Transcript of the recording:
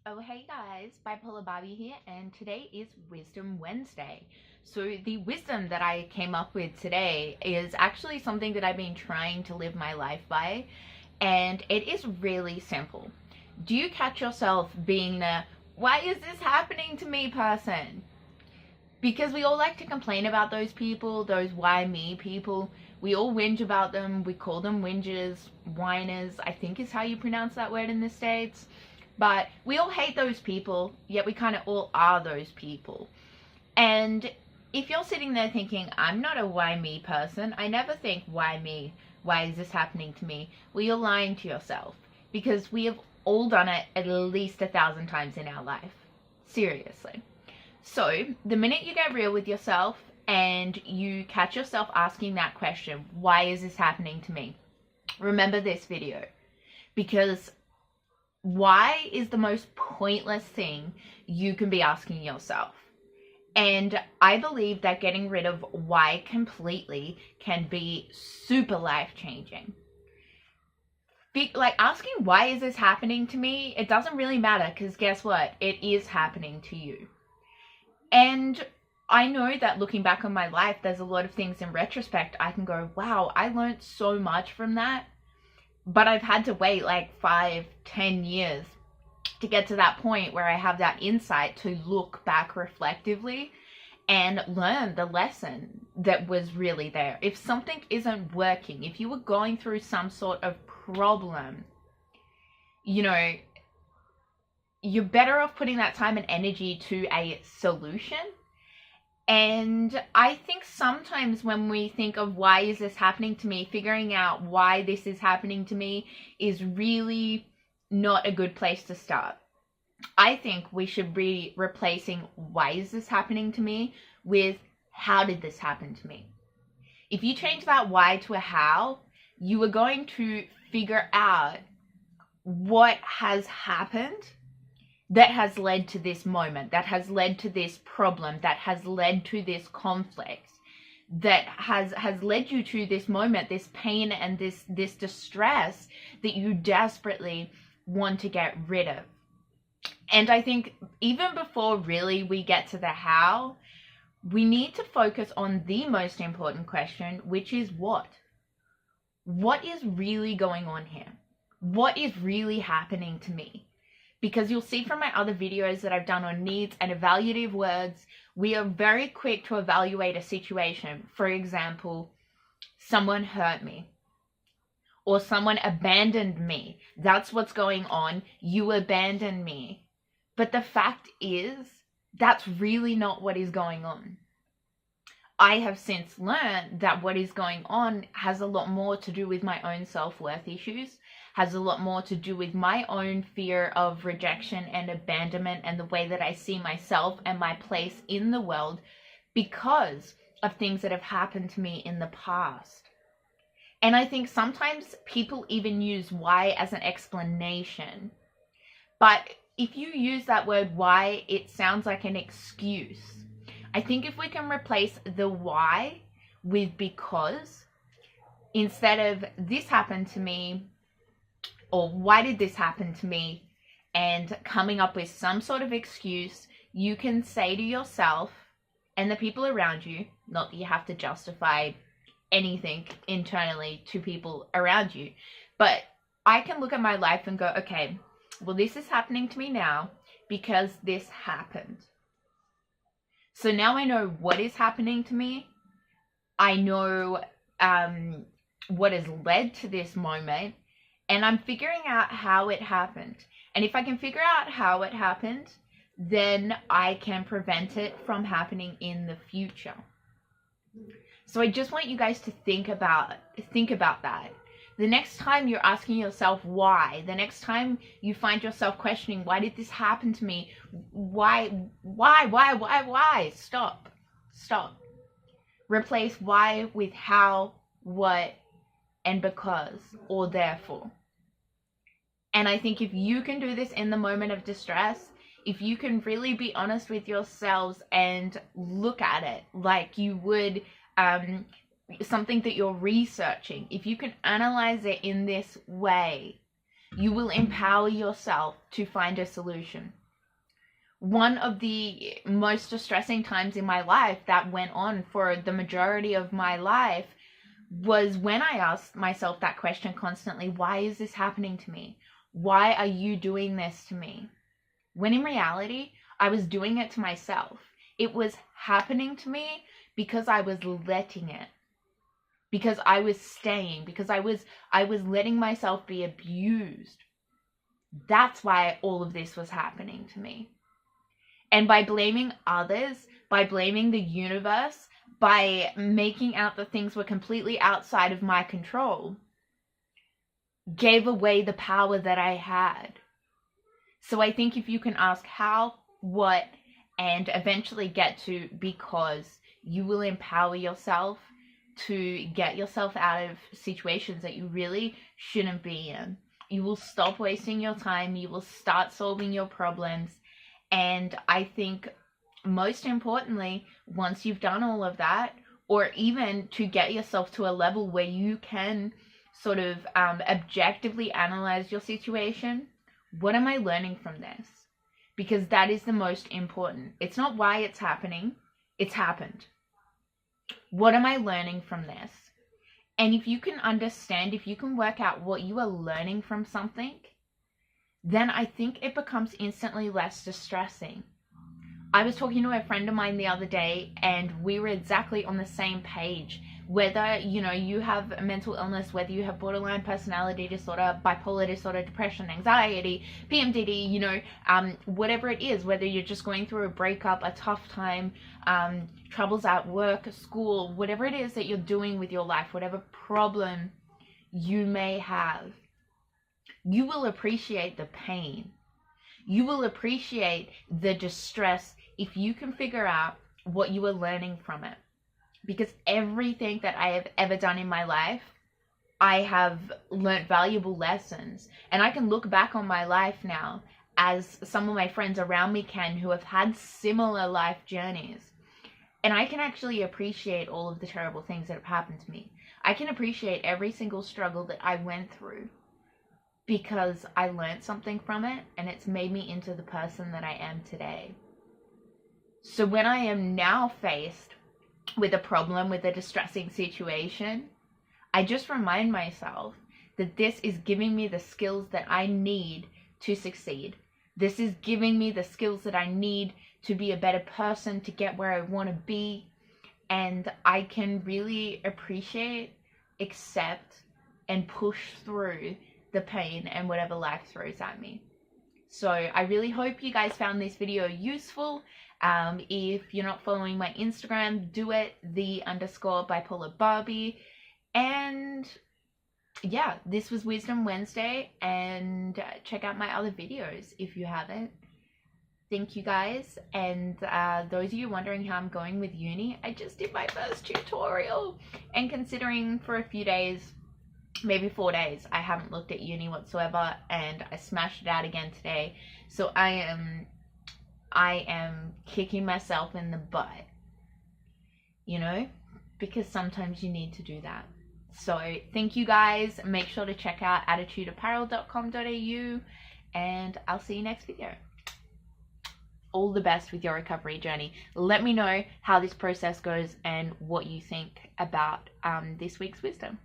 Oh, hey guys, Bipolar Barbie here, and today is Wisdom Wednesday. So, the wisdom that I came up with today is actually something that I've been trying to live my life by, and it is really simple. Do you catch yourself being the "why is this happening to me" person? Because we all like to complain about those people, those "why me" people. We all whinge about them, we call them whingers, whiners, I think is how you pronounce that word in the States. But we all hate those people, yet we kind of all are those people. And if you're sitting there thinking, I'm not a why me person, I never think, why me? Why is this happening to me? Well, you're lying to yourself, because we have all done it at least 1,000 times in our life. Seriously. So, the minute you get real with yourself and you catch yourself asking that question, why is this happening to me? Remember this video, because why is the most pointless thing you can be asking yourself. And I believe that getting rid of why completely can be super life-changing. Like, asking why is this happening to me, it doesn't really matter, because guess what? It is happening to you. And I know that looking back on my life, there's a lot of things in retrospect I can go, wow, I learned so much from that. But I've had to wait like 5-10 years to get to that point where I have that insight to look back reflectively and learn the lesson that was really there. If something isn't working, if you were going through some sort of problem, you're better off putting that time and energy to a solution. And I think sometimes when we think of why is this happening to me, figuring out why this is happening to me is really not a good place to start. I think we should be replacing why is this happening to me with how did this happen to me. If you change that why to a how, you are going to figure out what has happened that has led to this moment, that has led to this problem, that has led to this conflict, that has led you to this moment, this pain and this distress that you desperately want to get rid of. And I think even before really we get to the how, we need to focus on the most important question, which is what? What is really going on here? What is really happening to me? Because you'll see from my other videos that I've done on needs and evaluative words, we are very quick to evaluate a situation. For example, someone hurt me or someone abandoned me. That's what's going on. You abandoned me. But the fact is, that's really not what is going on. I have since learned that what is going on has a lot more to do with my own self-worth issues, has a lot more to do with my own fear of rejection and abandonment and the way that I see myself and my place in the world because of things that have happened to me in the past. And I think sometimes people even use why as an explanation. But if you use that word why, it sounds like an excuse. I think if we can replace the why with because, instead of this happened to me, or why did this happen to me, and coming up with some sort of excuse, you can say to yourself and the people around you, not that you have to justify anything internally to people around you, but I can look at my life and go, okay, well, this is happening to me now because this happened. So now I know what is happening to me. I know what has led to this moment, and I'm figuring out how it happened. And if I can figure out how it happened, then I can prevent it from happening in the future. So I just want you guys to think about that. The next time you're asking yourself why, the next time you find yourself questioning, why did this happen to me? Why? Stop. Replace why with how, what, and because, or therefore. And I think if you can do this in the moment of distress, if you can really be honest with yourselves and look at it like you would something that you're researching, if you can analyze it in this way, You will empower yourself to find a solution. One of the most distressing times in my life that went on for the majority of my life was when I asked myself that question constantly: why is this happening to me? Why are you doing this to me? When in reality, I was doing it to myself. It was happening to me because I was letting it. Because I was staying, because I was letting myself be abused. That's why all of this was happening to me. And by blaming others, by blaming the universe, by making out that things were completely outside of my control, gave away the power that I had. So I think if you can ask how, what, and eventually get to because, you will empower yourself to get yourself out of situations that you really shouldn't be in. You will stop wasting your time. You will start solving your problems. And I think most importantly, once you've done all of that, or even to get yourself to a level where you can sort of objectively analyze your situation, what am I learning from this? Because that is the most important. It's not why it's happening, it's happened. What am I learning from this? And if you can understand, if you can work out what you are learning from something, then I think it becomes instantly less distressing. I was talking to a friend of mine the other day, and we were exactly on the same page. Whether, you have a mental illness, whether you have borderline personality disorder, bipolar disorder, depression, anxiety, PMDD, whatever it is, whether you're just going through a breakup, a tough time, troubles at work, school, whatever it is that you're doing with your life, whatever problem you may have, you will appreciate the pain. You will appreciate the distress if you can figure out what you are learning from it. Because everything that I have ever done in my life, I have learned valuable lessons. And I can look back on my life now, as some of my friends around me can, who have had similar life journeys. And I can actually appreciate all of the terrible things that have happened to me. I can appreciate every single struggle that I went through, because I learned something from it, and it's made me into the person that I am today. So when I am now faced with a problem, with a distressing situation, I just remind myself that this is giving me the skills that I need to succeed. This is giving me the skills that I need to be a better person, to get where I want to be. And I can really appreciate, accept, and push through the pain and whatever life throws at me. So I really hope you guys found this video useful. If you're not following my Instagram, do it, _Bipolar Barbie. And yeah, this was Wisdom Wednesday, and check out my other videos if you haven't. Thank you guys. And those of you wondering how I'm going with uni, I just did my first tutorial, and considering for a few days, maybe 4 days, I haven't looked at uni whatsoever, and I smashed it out again today. So I am kicking myself in the butt, because sometimes you need to do that. So thank you guys. Make sure to check out attitudeapparel.com.au, and I'll see you next video. All the best with your recovery journey. Let me know how this process goes and what you think about this week's wisdom.